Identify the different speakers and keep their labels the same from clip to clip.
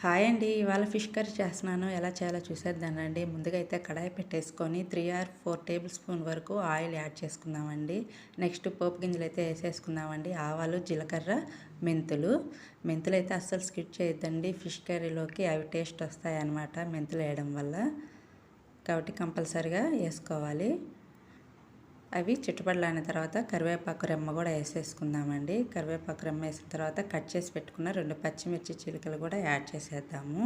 Speaker 1: Hi అండి. ఇవాళ fish curry చేస్తున్నాను. ఎలా చేయాలో చూసేద్దానండి. ముందుగా అయితే కడాయి పెట్టేసుకొని 3 ఆర్ 4 టేబుల్ స్పూన్ వరకు ఆయిల్ యాడ్ చేసుకుందామండి. నెక్స్ట్ పోపు గింజలైతే ఏసేసుకుందామండి. ఆవాలు, జీలకర్ర, మెంతులు. మెంతులైతే అస్సలు స్కిప్ చేయొద్దండి. ఫిష్ కర్రీలోకి అవి టేస్ట్ వస్తాయన్నమాట మెంతులేయడం వల్ల. కాబట్టి కంపల్సరీగా ఏసుకోవాలి. అవి చిటపటలాడిన తర్వాత కరివేపాకు రెమ్మ కూడా వేసేసుకుందామండి. కరివేపాకు రెమ్మ వేసిన తర్వాత కట్ చేసి పెట్టుకున్న 2 పచ్చిమిర్చి చిలుకలు కూడా యాడ్ చేసేద్దాము.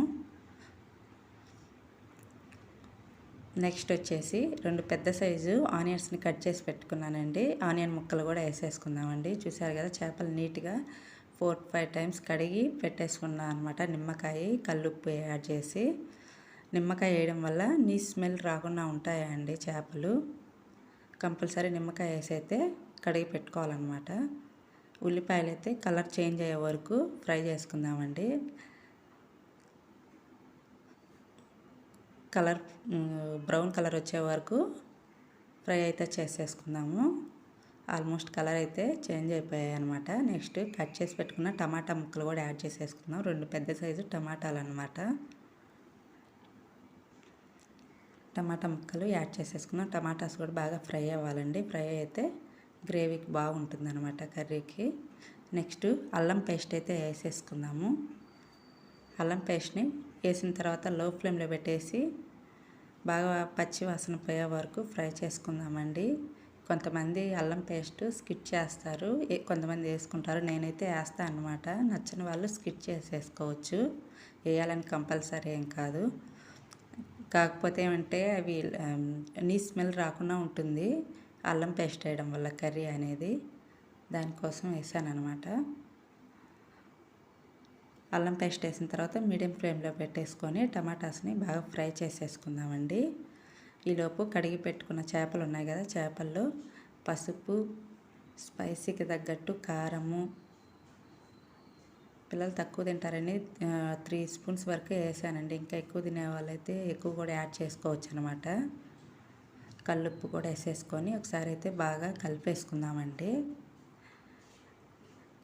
Speaker 1: నెక్స్ట్ వచ్చేసి 2 పెద్ద సైజు ఆనియన్స్ని కట్ చేసి పెట్టుకున్నానండి. ఆనియన్ ముక్కలు కూడా వేసేసుకుందామండి. చూసారు కదా చేపలు నీట్గా 4-5 టైమ్స్ కడిగి పెట్టేసుకున్నాను అనమాట. నిమ్మకాయ, కల్లుప్పు యాడ్ చేసి. నిమ్మకాయ వేయడం వల్ల నీ స్మెల్ రాకుండా ఉంటాయండి చేపలు. కంపల్సరీ నిమ్మకాయ వేసి అయితే కడిగి పెట్టుకోవాలన్నమాట. ఉల్లిపాయలు అయితే కలర్ చేంజ్ అయ్యే వరకు ఫ్రై చేసుకుందామండి. కలర్ బ్రౌన్ కలర్ వచ్చే వరకు ఫ్రై అయితే చేసేసుకుందాము. ఆల్మోస్ట్ కలర్ అయితే చేంజ్ అయిపోయాయి అనమాట. నెక్స్ట్ కట్ చేసి పెట్టుకున్న టమాటా ముక్కలు కూడా యాడ్ చేసేసుకుందాం. 2 పెద్ద సైజు టమాటాలు అనమాట. టమాటా ముక్కలు యాడ్ చేసేసుకున్నాం. టమాటాస్ కూడా బాగా ఫ్రై అవ్వాలండి. ఫ్రై అయితే గ్రేవీకి బాగుంటుంది అనమాట కర్రీకి. నెక్స్ట్ అల్లం పేస్ట్ అయితే వేసేసుకుందాము. అల్లం పేస్ట్ని వేసిన తర్వాత లో ఫ్లేమ్లో పెట్టేసి బాగా పచ్చి వాసన పోయే వరకు ఫ్రై చేసుకుందామండి. కొంతమంది అల్లం పేస్ట్ స్కిప్ చేస్తారు, కొంతమంది వేసుకుంటారు. నేనైతే వేస్తాను అనమాట. నచ్చని వాళ్ళు స్కిప్ చేసేసుకోవచ్చు. వేయాలని కంపల్సరీ ఏం కాదు. కాకపోతే ఏమంటే అవి నీ స్మెల్ రాకుండా ఉంటుంది అల్లం పేస్ట్ వేయడం వల్ల కర్రీ అనేది. దానికోసం వేసాను అనమాట. అల్లం పేస్ట్ వేసిన తర్వాత మీడియం ఫ్లేమ్లో పెట్టేసుకొని టమాటాస్ని బాగా ఫ్రై చేసేసుకుందామండి. ఈలోపు కడిగి పెట్టుకున్న చేపలు ఉన్నాయి కదా, చేపల్లో పసుపు, స్పైసీకి తగ్గట్టు కారము, పిల్లలు తక్కువ తింటారని 3 స్పూన్స్ వరకు వేసానండి. ఇంకా ఎక్కువ తినే వాళ్ళైతే ఎక్కువ కూడా యాడ్ చేసుకోవచ్చు అనమాట. కల్లుప్పు కూడా వేసేసుకొని ఒకసారి అయితే బాగా కలిపేసుకుందామండి.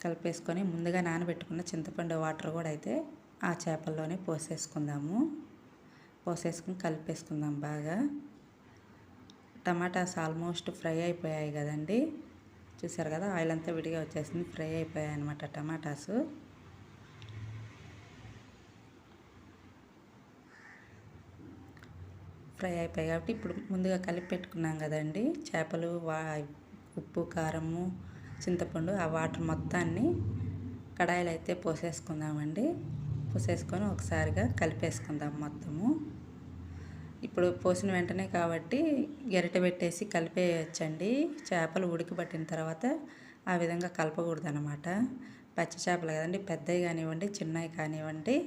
Speaker 1: కలిపేసుకొని ముందుగా నానబెట్టుకున్న చింతపండు వాటర్ కూడా అయితే ఆ చేపల్లోనే పోసేసుకుందాము. పోసేసుకుని కలిపేసుకుందాం బాగా. టమాటాస్ ఆల్మోస్ట్ ఫ్రై అయిపోయాయి కదండి. చూసారు కదా ఆయిల్ అంతా విడిగా వచ్చేసింది. ఫ్రై అయిపోయాయి అనమాట టమాటాసు. ఫ్రై అయిపోయాయి కాబట్టి ఇప్పుడు ముందుగా కలిపి పెట్టుకున్నాం కదండి చేపలు, ఉప్పు, కారము, చింతపండు, ఆ వాటర్ మొత్తాన్ని కడాయిలో అయితే పోసేసుకుందామండి. పోసేసుకొని ఒకసారిగా కలిపేసుకుందాం మొత్తము. ఇప్పుడు పోసిన వెంటనే కాబట్టి గరిట పెట్టేసి కలిపేయచ్చండి. చేపలు ఉడకబట్టిన తర్వాత ఆ విధంగా కలపకూడదు అనమాట. పచ్చి చేపలు కదండి, పెద్దవి కానివ్వండి చిన్నవి కానివ్వండి,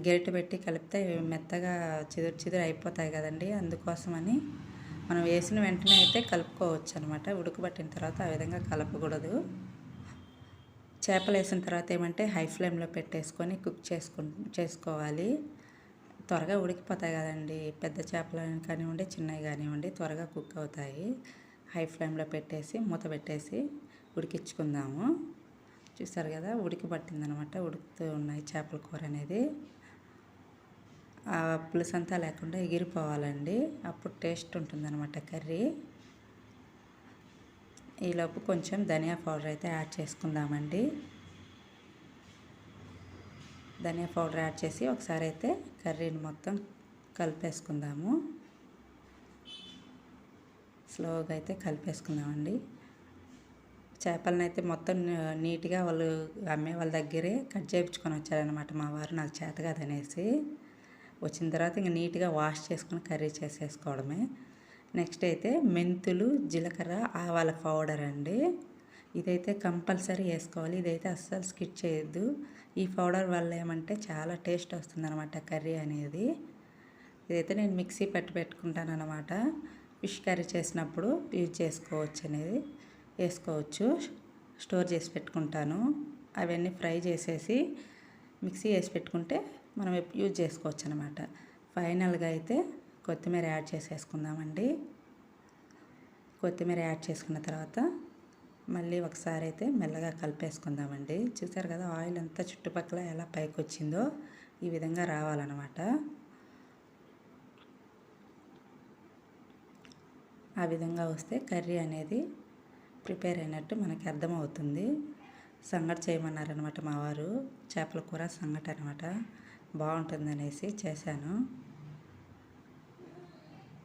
Speaker 1: గరిటె పెట్టి కలిపితే మెత్తగా చిదురు అయిపోతాయి కదండి. అందుకోసమని మనం వేసిన వెంటనే అయితే కలుపుకోవచ్చు అనమాట. ఉడకబట్టిన తర్వాత ఆ విధంగా కలపకూడదు. చేపలు వేసిన తర్వాత ఏమంటే హై ఫ్లేమ్లో పెట్టేసుకొని కుక్ చేసుకోవాలి. త్వరగా ఉడికిపోతాయి కదండి. పెద్ద చేపలు కానివ్వండి, చిన్నవి కానివ్వండి త్వరగా కుక్ అవుతాయి. హై ఫ్లేమ్లో పెట్టేసి మూత పెట్టేసి ఉడికించుకుందాము. చూసారు కదా ఉడికిపట్టిందనమాట. ఉడుకుతూ ఉన్నాయి చేపల కూర అనేది. ఆ పులుసు అంతా లేకుండా ఎగిరిపోవాలండి. అప్పుడు టేస్ట్ ఉంటుందన్నమాట కర్రీ. ఈలోపు కొంచెం ధనియా పౌడర్ అయితే యాడ్ చేసుకుందామండి. ధనియా పౌడర్ యాడ్ చేసి ఒకసారి అయితే కర్రీని మొత్తం కలిపేసుకుందాము. స్లోగా అయితే కలిపేసుకుందామండి. చేపలను అయితే మొత్తం నీట్గా వాళ్ళు అమ్మే వాళ్ళ దగ్గరే కట్ చేయించుకొని వచ్చారనమాట మా వారు. నాకు చేత కాదనేసి వచ్చిన తర్వాత ఇంక నీట్గా వాష్ చేసుకుని కర్రీ చేసేసుకోవడమే. నెక్స్ట్ అయితే మెంతులు, జీలకర్ర, ఆవాల పౌడర్ అండి. ఇదైతే కంపల్సరీ వేసుకోవాలి. ఇదైతే అస్సలు స్కిప్ చేయొద్దు. ఈ పౌడర్ వల్ల ఏమంటే చాలా టేస్ట్ వస్తుందన్నమాట కర్రీ అనేది. ఇదైతే నేను మిక్సీ పెట్టుకుంటాను అనమాట. ఫిష్ కర్రీ చేసినప్పుడు యూజ్ చేసుకోవచ్చు అనేది వేసుకోవచ్చు. స్టోర్ చేసి పెట్టుకుంటాను. అవన్నీ ఫ్రై చేసేసి మిక్సీ వేసి పెట్టుకుంటే మనం యూజ్ చేసుకోవచ్చు అనమాట. ఫైనల్గా అయితే కొత్తిమీర యాడ్ చేసేసుకుందామండి. కొత్తిమీర యాడ్ చేసుకున్న తర్వాత మళ్ళీ ఒకసారి అయితే మెల్లగా కలిపేసుకుందామండి. చూసారు కదా ఆయిల్ అంతా చుట్టుపక్కల ఎలా పైకి వచ్చిందో ఈ విధంగా రావాలన్నమాట. ఆ విధంగా వస్తే కర్రీ అనేది ప్రిపేర్ అయినట్టు మనకి అర్థమవుతుంది. సంగటి చేయమన్నారనమాట మా వారు. చేపల కూర సంగటి అనమాట. బాగుంటుందనేసి చేశాను.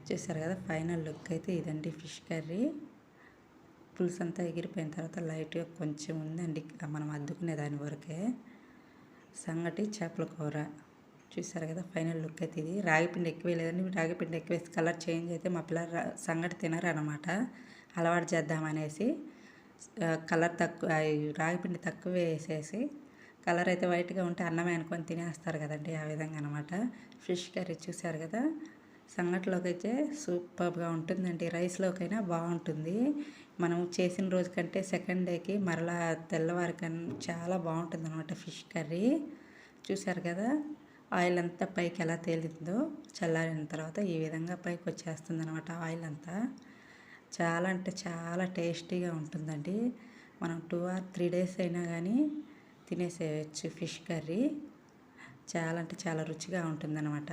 Speaker 1: చూసారు కదా ఫైనల్ లుక్ అయితే ఇదండి ఫిష్ కర్రీ. పులుసు అంతా ఎగిరిపోయిన తర్వాత లైట్గా కొంచెం ఉందండి మనం అద్దుకునే దాని వరకే. సంగటి చేపల కూర చూసారు కదా ఫైనల్ లుక్ అయితే ఇది. రాగిపిండి ఎక్కువ లేదండి. రాగిపిండి ఎక్కువ వేసి కలర్ చేంజ్ అయితే మా పిల్లలు సంగటి తినరు అనమాట. అలవాటు చేద్దామనేసి కలర్ తక్కువ రాగిపిండి తక్కువ వేసేసి కలర్ అయితే వైట్గా ఉంటే అన్నమే అనుకొని తినేస్తారు కదండి. ఆ విధంగా అనమాట. ఫిష్ కర్రీ చూసారు కదా సంగటిలోకి అయితే సూపర్గా ఉంటుందండి. రైస్లోకైనా బాగుంటుంది. మనం చేసిన రోజు కంటే సెకండ్ డేకి మరలా తెల్లవారికన్నా చాలా బాగుంటుంది అనమాట ఫిష్ కర్రీ. చూసారు కదా ఆయిల్ అంతా పైకి ఎలా తేలిందో చల్లారిన తర్వాత ఈ విధంగా పైకి వచ్చేస్తుంది అనమాట ఆయిల్ అంతా. చాలా అంటే చాలా టేస్టీగా ఉంటుందండి. మనం 2 or 3 days అయినా కానీ తినేసేయచ్చు ఫిష్ కర్రీ. చాలా అంటే చాలా రుచిగా ఉంటుందన్నమాట.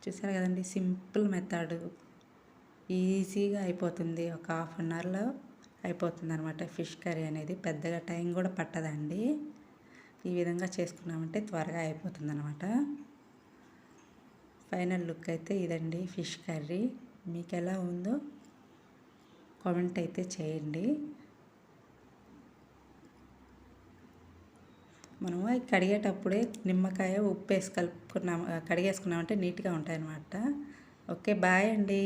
Speaker 1: చూసారు కదండి సింపుల్ మెథడ్, ఈజీగా అయిపోతుంది. ఒక 1/2 hourలో అయిపోతుంది అనమాట ఫిష్ కర్రీ అనేది. పెద్దగా టైం కూడా పట్టదండి. ఈ విధంగా చేసుకున్నామంటే త్వరగా అయిపోతుంది అనమాట. ఫైనల్ లుక్ అయితే ఇదండి ఫిష్ కర్రీ. మీకు ఎలా ఉందో కామెంట్ అయితే చేయండి. మనము కడిగేటప్పుడే నిమ్మకాయ ఉప్పు వేసి కలుపుకున్నాము, కడిగేసుకున్నామంటే నీట్గా ఉంటాయన్నమాట. ఓకే బాయ్ అండి.